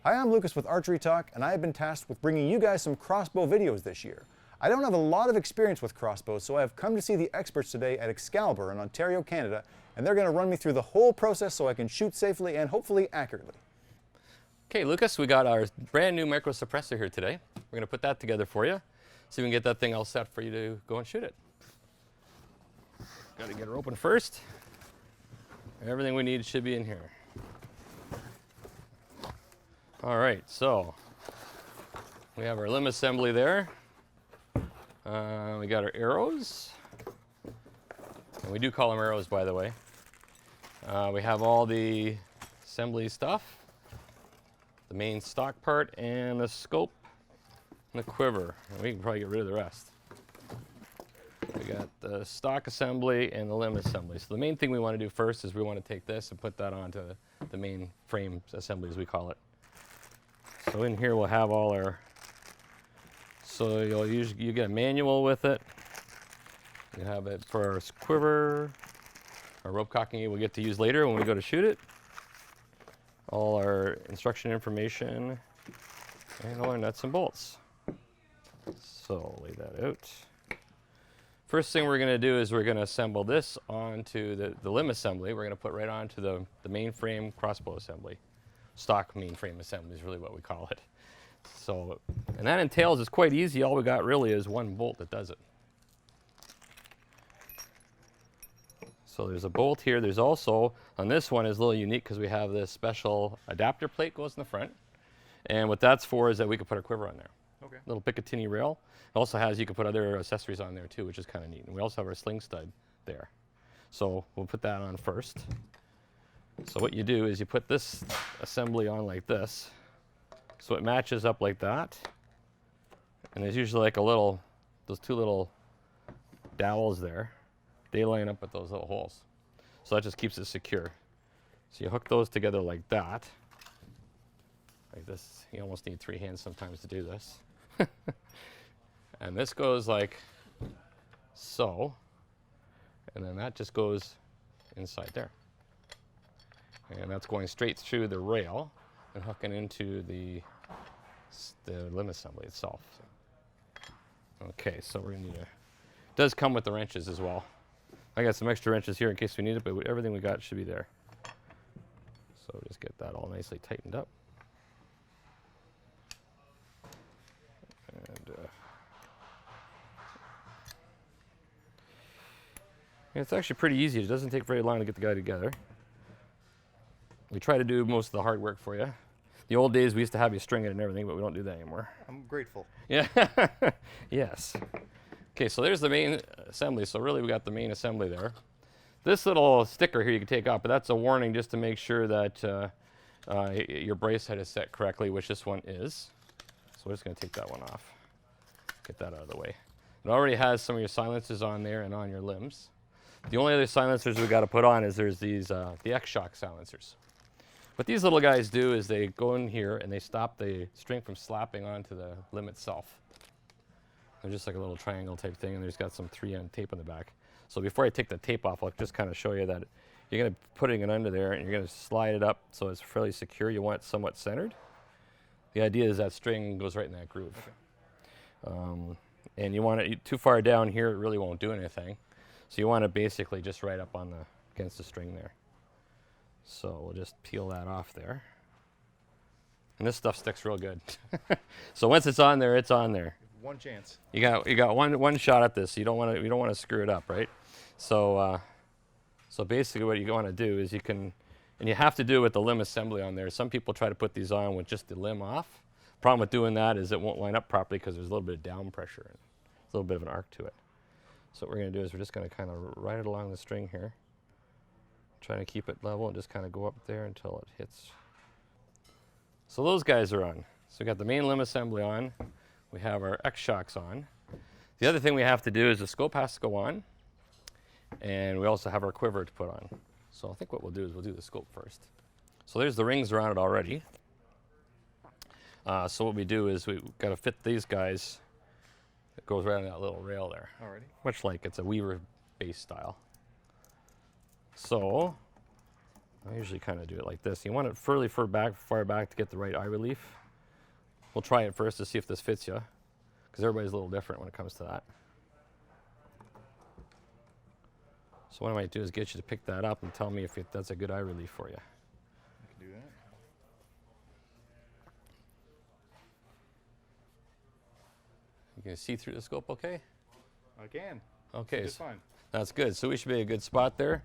Hi, I'm Lucas with ArcheryTalk, and I have been tasked with bringing you guys some crossbow videos this year. I don't have a lot of experience with crossbows, so I have come to see the experts today at Excalibur in Ontario, Canada, and they're going to run me through the whole process so I can shoot safely and hopefully accurately. Okay, Lucas, we got our brand new micro suppressor here today. We're going to put that together for you, so we can get that thing all set for you to go and shoot it. Got to get her open first. Everything we need should be in here. All right, so we have our limb assembly there. We got our arrows. And we do call them arrows, by the way. We have all the assembly stuff, the main stock part, and the scope, and the quiver. And we can probably get rid of the rest. We got the stock assembly and the limb assembly. So the main thing we want to do first is we want to take this and put that onto the main frame assembly, as we call it. So in here we'll have all our, so you get a manual with it. You have it for our quiver, our rope cocking we'll get to use later when we go to shoot it. All our instruction information and all our nuts and bolts. So lay that out. First thing we're going to do is we're going to assemble this onto the limb assembly. We're going to put right onto the main frame crossbow assembly. Stock main frame assembly is really what we call it. So, and that entails, it's quite easy. All we got really is one bolt that does it. So there's a bolt here. There's also, on this one is a little unique because we have this special adapter plate goes in the front. And what that's for is that we can put our quiver on there. Okay. Little Picatinny rail. It also has, you can put other accessories on there too, which is kind of neat. And we also have our sling stud there. So we'll put that on first. So what you do is you put this assembly on like this, so it matches up like that. And there's usually like a little, those two little dowels there. They line up with those little holes. So that just keeps it secure. So you hook those together like that. Like this, you almost need 3 hands sometimes to do this. And this goes like so. And then that just goes inside there. And that's going straight through the rail and hooking into the limb assembly itself. Okay, so we're gonna need it does come with the wrenches as well. I got some extra wrenches here in case we need it, but everything we got should be there. So just get that all nicely tightened up. And it's actually pretty easy. It doesn't take very long to get the guy together. We try to do most of the hard work for you. The old days, we used to have you string it and everything, but we don't do that anymore. I'm grateful. Yeah. Yes. Okay, so there's the main assembly. So really, we got the main assembly there. This little sticker here you can take off, but that's a warning just to make sure that your brace head is set correctly, which this one is. So we're just going to take that one off. Get that out of the way. It already has some of your silencers on there and on your limbs. The only other silencers we got to put on is there's these the X-Shock silencers. What these little guys do is they go in here and they stop the string from slapping onto the limb itself. They're just like a little triangle type thing, and there's got some 3M tape on the back. So before I take the tape off, I'll just kind of show you that you're going to be putting it under there and you're going to slide it up so it's fairly secure. You want it somewhat centered. The idea is that string goes right in that groove. Okay. And you want it too far down here, it really won't do anything. So you want it basically just right up on against the string there. So we'll just peel that off there. And this stuff sticks real good. So once it's on there, it's on there. One chance. You got one shot at this. You don't want to screw it up, right? So so basically what you want to do is you can, and you have to do it with the limb assembly on there. Some people try to put these on with just the limb off. Problem with doing that is it won't line up properly because there's a little bit of down pressure and a little bit of an arc to it. So what we're going to do is we're just going to kind of ride it along the string here, trying to keep it level and just kind of go up there until it hits. So those guys are on. So we got the main limb assembly on. We have our X-Shocks on. The other thing we have to do is the scope has to go on, and we also have our quiver to put on. So I think what we'll do is we'll do the scope first. So there's the rings around it already. So what we do is we've got to fit these guys. It goes right on that little rail there. Alrighty. Much like it's a Weaver base style. So I usually kind of do it like this. You want it fairly far back to get the right eye relief. We'll try it first to see if this fits you, because everybody's a little different when it comes to that. So what I might do is get you to pick that up and tell me if that's a good eye relief for you. I can do that. You can see through the scope okay? I can. Okay, It's fine. that's good. So we should be a good spot there.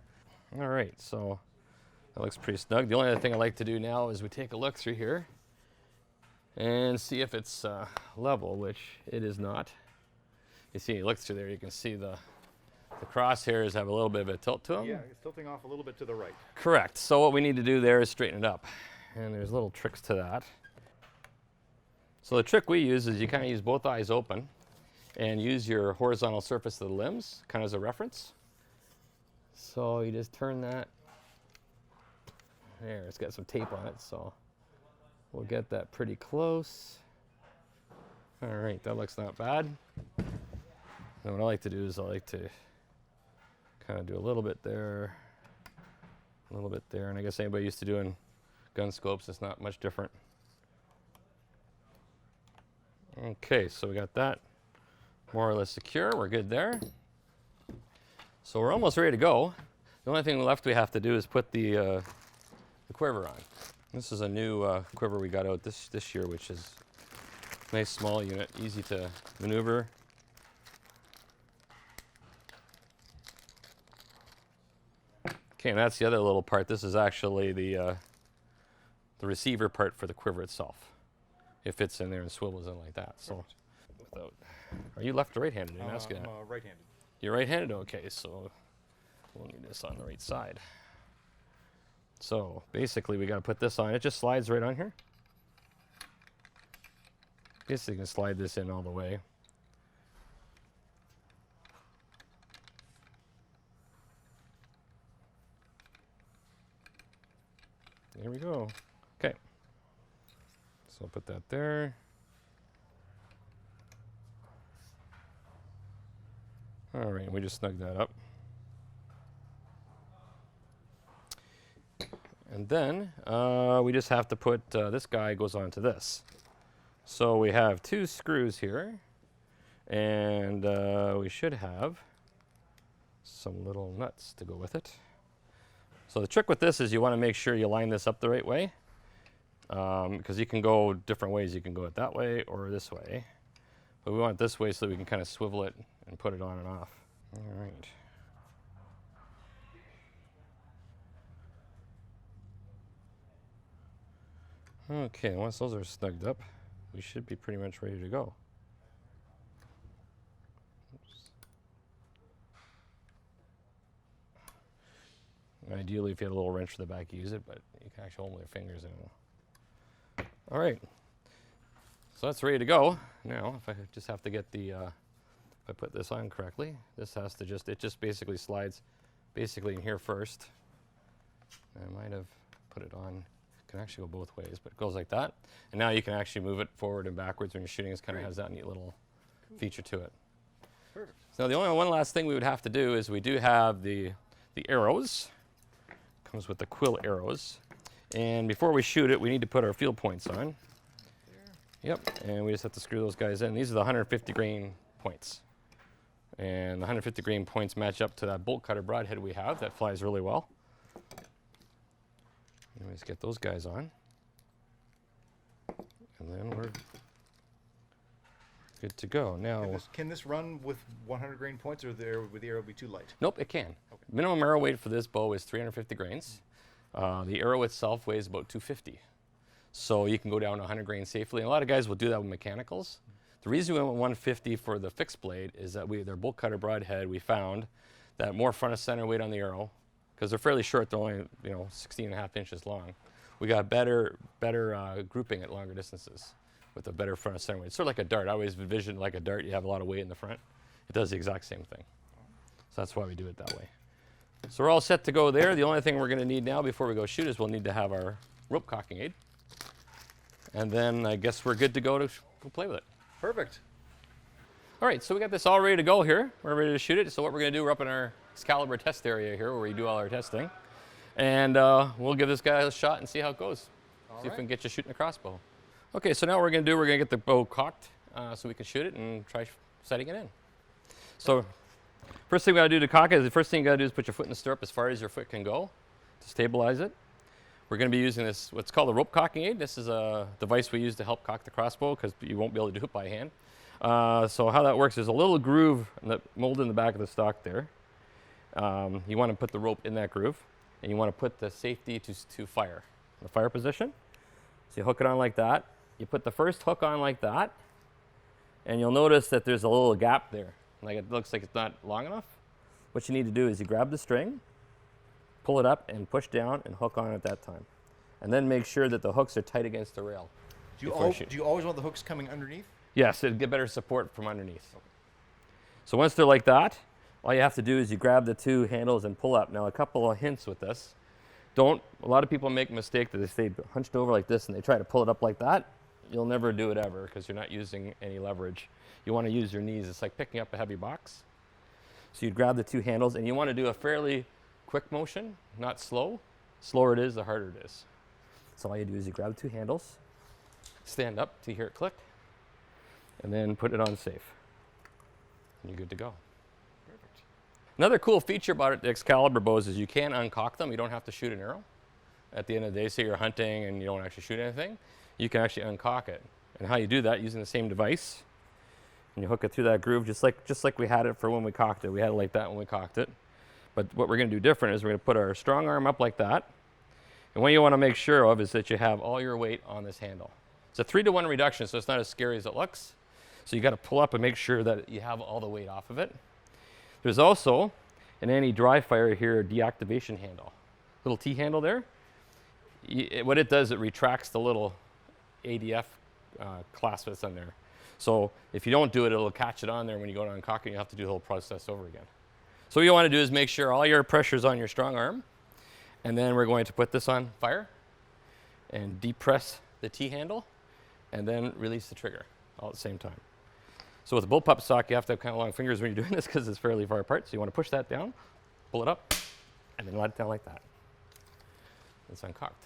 All right, so that looks pretty snug. The only other thing I like to do now is we take a look through here and see if it's level, which it is not. You see, you look through there, you can see the crosshairs have a little bit of a tilt to them. Yeah, it's tilting off a little bit to the right. Correct. So what we need to do there is straighten it up. And there's little tricks to that. So the trick we use is you kind of use both eyes open and use your horizontal surface of the limbs kind of as a reference. So you just turn that. There, it's got some tape on it, so we'll get that pretty close. All right, that looks not bad. And what I like to do is I like to kind of do a little bit there, a little bit there, and I guess anybody used to doing gun scopes, it's not much different. Okay, so we got that more or less secure. We're good there. So we're almost ready to go. The only thing left we have to do is put the quiver on. This is a new quiver we got out this year, which is a nice small unit, easy to maneuver. Okay, and that's the other little part. This is actually the receiver part for the quiver itself. It fits in there and swivels in like that. So, without, are you left or right-handed? I didn't ask you that. I'm right-handed. You're right-handed? Okay, so we'll need this on the right side. So basically, we got to put this on. It just slides right on here. Basically, you can slide this in all the way. There we go. Okay. So I'll put that there. All right, we just snug that up. And then we just have to put, this guy goes onto this. So we have two screws here, and we should have some little nuts to go with it. So the trick with this is you want to make sure you line this up the right way, because you can go different ways. You can go it that way or this way. But we want it this way so we can kind of swivel it and put it on and off. All right. Okay, once those are snugged up, we should be pretty much ready to go. Ideally, if you had a little wrench for the back, you use it, but you can actually hold with your fingers in. All right, so that's ready to go. Now, if I just have to get the, if I put this on correctly, this has to just, it just basically slides basically in here first. I might have put it on, can actually go both ways, but it goes like that. And now you can actually move it forward and backwards when you're shooting. It kind of has that neat little feature to it. Perfect. So the only one last thing we would have to do is we do have the arrows. Comes with the quill arrows. And before we shoot it, we need to put our field points on. Yep, and we just have to screw those guys in. These are the 150 grain points. And the 150 grain points match up to that bolt cutter broadhead we have that flies really well. And we just get those guys on. And then we're good to go. Now, Can this run with 100 grain points, or would the arrow be too light? nope, it can. Okay. Minimum arrow weight for this bow is 350 grains. The arrow itself weighs about 250. So you can go down 100 grains safely. And a lot of guys will do that with mechanicals. The reason we went with 150 for the fixed blade is that their bolt cutter broadhead, we found that more front of center weight on the arrow, because they're fairly short, they're only 16.5 inches long. We got better grouping at longer distances with a better front of center weight. It's sort of like a dart. I always envisioned like a dart, you have a lot of weight in the front. It does the exact same thing. So that's why we do it that way. So we're all set to go there. The only thing we're going to need now before we go shoot is we'll need to have our rope cocking aid. And then I guess we're good to go play with it. Perfect. All right, so we got this all ready to go here. We're ready to shoot it. So what we're going to do, we're up in our Excalibur test area here where we do all our testing. And we'll give this guy a shot and see how it goes. See if we can get you shooting a crossbow. Okay, so now what we're going to do, we're going to get the bow cocked so we can shoot it and try setting it in. So first thing we got to do to cock it is the first thing you got to do is put your foot in the stirrup as far as your foot can go to stabilize it. We're going to be using this, what's called a rope cocking aid. This is a device we use to help cock the crossbow because you won't be able to do it by hand. So how that works, there's a little groove molded in the back of the stock there. You want to put the rope in that groove, and you want to put the safety to fire, the fire position. So you hook it on like that. You put the first hook on like that, and you'll notice that there's a little gap there. Like it looks like it's not long enough. What you need to do is you grab the string, pull it up, and push down and hook on at that time. And then make sure that the hooks are tight against the rail. Do you always want the hooks coming underneath? Yes, it'll get better support from underneath. Okay. So once they're like that, all you have to do is you grab the two handles and pull up. Now a couple of hints with this. A lot of people make a mistake that they stay hunched over like this and they try to pull it up like that. You'll never do it ever because you're not using any leverage. You want to use your knees. It's like picking up a heavy box. So you'd grab the two handles and you want to do a fairly quick motion, not slow. Slower it is, the harder it is. So all you do is you grab the two handles, stand up till you hear it click, and then put it on safe. And you're good to go. Perfect. Another cool feature about the Excalibur bows is you can uncock them. You don't have to shoot an arrow. At the end of the day, say you're hunting and you don't actually shoot anything, you can actually uncock it. And how you do that, using the same device, and you hook it through that groove just like we had it for when we cocked it. We had it like that when we cocked it. But what we're going to do different is we're going to put our strong arm up like that. And what you want to make sure of is that you have all your weight on this handle. It's a 3-to-1 reduction, so it's not as scary as it looks. So you got to pull up and make sure that you have all the weight off of it. There's also an anti-dry fire here deactivation handle. Little T handle there. What it does, it retracts the little ADF clasp that's on there. So if you don't do it, it'll catch it on there when you go to uncock it, you have to do the whole process over again. So what you want to do is make sure all your pressure's on your strong arm, and then we're going to put this on fire and depress the T handle and then release the trigger all at the same time. So with a bullpup stock, you have to have kind of long fingers when you're doing this because it's fairly far apart. So you want to push that down, pull it up, and then let it down like that. It's uncocked.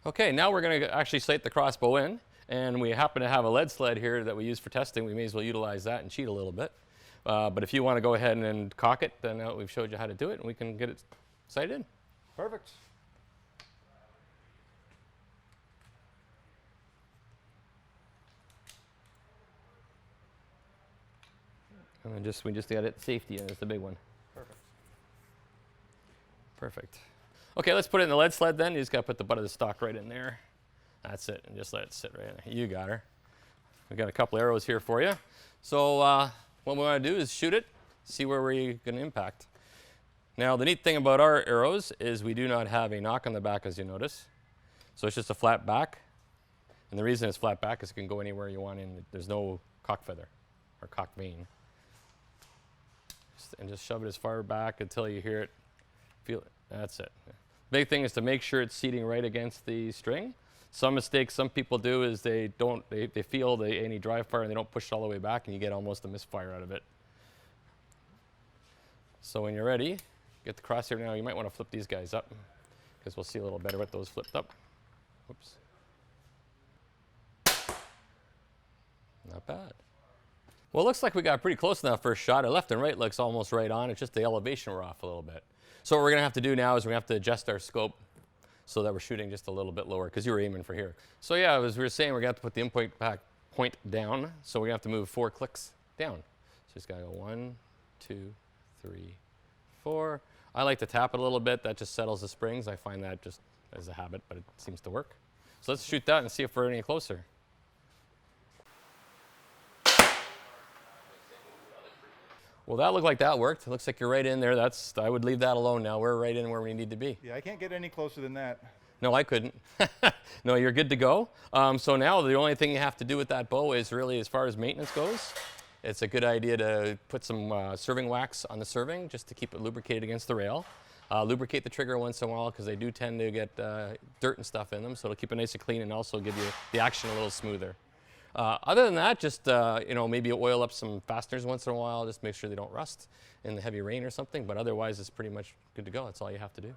Okay, now we're going to actually sight the crossbow in, and we happen to have a lead sled here that we use for testing. We may as well utilize that and cheat a little bit. But if you want to go ahead and cock it, then we've showed you how to do it, and we can get it sighted in. Perfect. And then we just got it safety in is the big one. Perfect. Perfect. Okay, let's put it in the lead sled then. You just got to put the butt of the stock right in there. That's it, and just let it sit right in there. You got her. We've got a couple arrows here for you. So what we want to do is shoot it, see where we're going to impact. Now, the neat thing about our arrows is we do not have a knock on the back, as you notice. So it's just a flat back. And the reason it's flat back is it can go anywhere you want in. There's no cock feather or cock vein. And just shove it as far back until you hear it, feel it. That's it. Big thing is to make sure it's seating right against the string. Some mistakes some people do is they feel any dry fire and they don't push it all the way back and you get almost a misfire out of it. So when you're ready, get the crosshair now. You might want to flip these guys up because we'll see a little better with those flipped up. Oops. Not bad. Well, it looks like we got pretty close in that first shot. Our left and right looks almost right on. It's just the elevation we're off a little bit. So what we're going to have to do now is we're going to have to adjust our scope so that we're shooting just a little bit lower because you were aiming for here. So yeah, as we were saying, we're going to have to put the input point down. So we're going to have to move 4 clicks down. So just got to go 1, 2, 3, 4. I like to tap it a little bit. That just settles the springs. I find that just as a habit, but it seems to work. So let's shoot that and see if we're any closer. Well, that looked like that worked. It looks like you're right in there. I would leave that alone now. We're right in where we need to be. Yeah, I can't get any closer than that. No, I couldn't. No, you're good to go. So now the only thing you have to do with that bow is really, as far as maintenance goes, it's a good idea to put some serving wax on the serving just to keep it lubricated against the rail. Lubricate the trigger once in a while because they do tend to get dirt and stuff in them, so it'll keep it nice and clean and also give you the action a little smoother. Other than that, just you know, maybe oil up some fasteners once in a while, just make sure they don't rust in the heavy rain or something. But otherwise, it's pretty much good to go. That's all you have to do.